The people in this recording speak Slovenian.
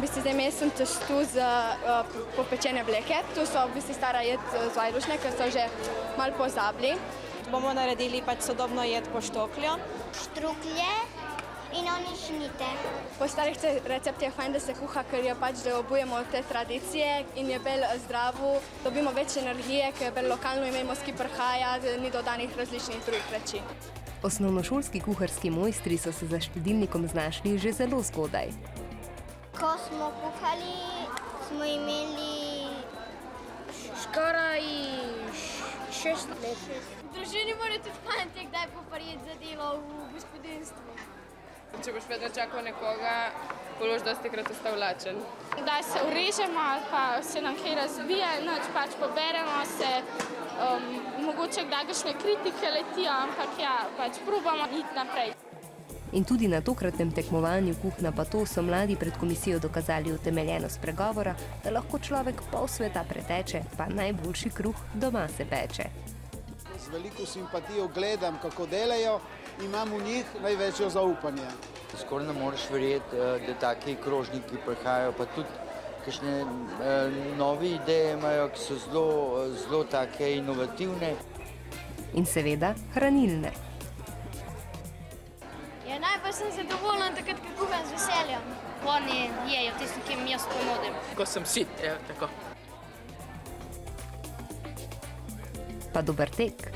Zdaj imel sem testu za popečene bleke. Tu so stara jed z vajrušne, ker so že malo pozabili. Bomo naredili sodobno jed po štokljo. Štruklje in oni šnite. Po starih receptih je fajn, da se kuha, ker je da obujemo te tradicije in je bolj zdravo. Dobimo več energije, ker je bolj lokalno imamo ski prhaja, ni dodanih različnih drugih reči. Osnovnošolski kuharski mojstri so se za štedilnikom znašli že zelo zgodaj. Ko smo kuhali, smo imeli skoraj 6 let. V družini mora tudi fantek kdaj popariti za delo v gospodinstvu. Če boš vedno čakal nekoga, boš dostikrat ostal lačen. Da se urežemo ali pa se nam kaj razbije, poberemo se, mogoče kdaj kakšne kritike letijo, ampak probamo iti naprej. In tudi na tokratnem tekmovanju Kuhna pa to so mladi pred komisijo dokazali utemeljenost pregovora, da lahko človek pol sveta preteče, pa najboljši kruh doma se peče. Z veliko simpatijo gledam, kako delajo, imam v njih največjo zaupanje. Skoraj ne moreš verjeti, da taki krožniki prihajajo, pa tudi kakšne nove ideje imajo, ki so zelo take inovativne. In seveda hranilne. Ja, najbolj sem zadovoljen takrat, ko kuham z veseljem. Oni jejo tisto, ki jim jaz ponudim. Ko sem sit, tako. Pa dober tek.